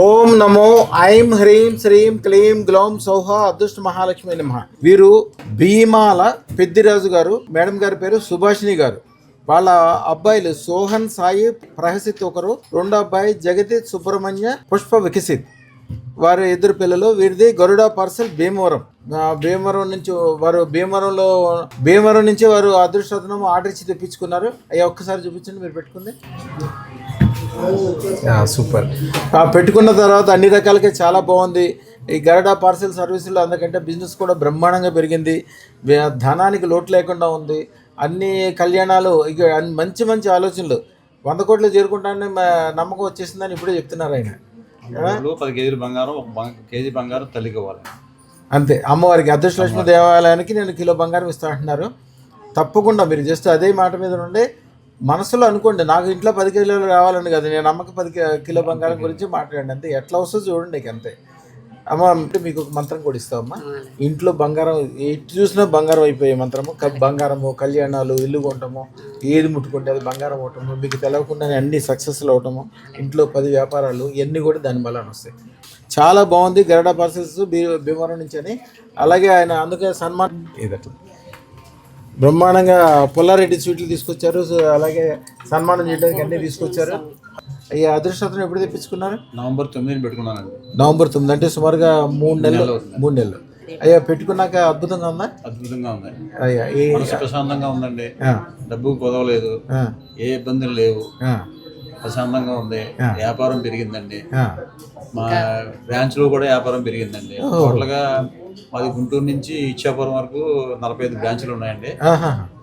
ఓం నమో ఐం హ్రీం శ్రీం క్లీం గ్లౌం సౌహ అదృష్ట మహాలక్ష్మి నమః. వీరు భీమాల పెద్దిరాజు గారు, మేడం గారి పేరు సుభాషిణి గారు. వాళ్ళ అబ్బాయిలు సోహన్ సాయి ప్రహసిత్ ఒకరు, రెండో అబ్బాయి జగతి సుబ్రహ్మణ్య పుష్ప వికసిత్. వారి ఇద్దరు పిల్లలు. వీరిది గరుడ పార్సల్ భీమవరం. భీమవరం నుంచి వారు అదృష్టరత్నం ఆర్డర్ ఇచ్చి తెప్పించుకున్నారు. అయ్యా ఒక్కసారి చూపించండి మీరు పెట్టుకుంది. సూపర్. పెట్టుకున్న తర్వాత అన్ని రకాలకి చాలా బాగుంది. ఈ గరుడ పార్సెల్ సర్వీసులో అందుకంటే బిజినెస్ కూడా బ్రహ్మాండంగా పెరిగింది. ధనానికి లోటు లేకుండా ఉంది. అన్ని కళ్యాణాలు ఇక మంచి మంచి ఆలోచనలు 100 కోట్లు చేరుకుంటానని నమ్మకం వచ్చేసిందని ఇప్పుడే చెప్తున్నారు ఆయన. 10 కేజీలు బంగారం, 1 కేజీ బంగారం తల్లికి ఇవ్వాలి అంతే. అమ్మవారికి అదృష్టలక్ష్మి దేవాలయానికి నేను కిలో బంగారం ఇస్తా అంటున్నారు. తప్పకుండా మీరు జస్ట్ అదే మాట మీద ఉండే మనసులో అనుకోండి, నాకు ఇంట్లో 10 కిలోలు రావాలని కదా, నేను అమ్మకి 10 కిలో బంగారం గురించి మాట్లాడండి అంతే. ఎట్లా వస్తుందో చూడండి నీకు అంతే. అమ్మ అంటే మీకు ఒక మంత్రం కూడా ఇస్తామమ్మా. ఇంట్లో బంగారం ఎటు చూసినా బంగారం అయిపోయే మంత్రము. బంగారము, కళ్యాణాలు, ఇల్లు కొనటము, ఏది ముట్టుకుంటే అది బంగారం అవటము, మీకు తెలవకుండానే అన్ని సక్సెస్లు అవటము, ఇంట్లో 10 వ్యాపారాలు ఇవన్నీ కూడా దాని బలాన్ని వస్తాయి. చాలా బాగుంది గరుడ పార్సెల్స్ భీమవరం నుంచి అని. అలాగే ఆయన అందుకే సన్మాన్ ఏదట బ్రహ్మాండంగా పుల్లారెడ్డి స్వీట్లు తీసుకొచ్చారు. అలాగే సన్మానం చేయడానికి అన్నీ తీసుకొచ్చారు. అయ్యా అదృష్టం ఎప్పుడు తెప్పించుకున్నారు? నవంబర్ 9 పెట్టుకున్నానండి. నవంబర్ 9 అంటే సుమారుగా 3 నెలలు. అయ్యా పెట్టుకున్నాక అద్భుతంగా ఉందా? అద్భుతంగా ఉంది అయ్యా. ప్రశాంతంగా ఉందండి. డబ్బు కుదవలేదు, ఏ ఇబ్బందులు లేవు, ప్రశాంతంగా ఉంది. వ్యాపారం పెరిగిందండి. మా బ్రాంచ్ లో కూడా వ్యాపారం పెరిగిందండి. టోటల్గా మాది గుంటూరు నుంచి ఇచ్చాపురం వరకు 45 బ్రాంచ్లు ఉన్నాయండి.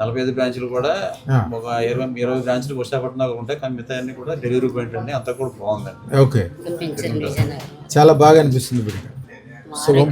45 బ్రాంచ్లు కూడా ఒక 20 బ్రాంచ్లు విశాఖపట్నంలో ఉంటాయి. కానీ మిగతా అన్ని కూడా డెలివరీ పాయింట్ అండి. అంతా కూడా బాగుందండి. ఓకే, చాలా బాగా అనిపిస్తుంది. శుభం.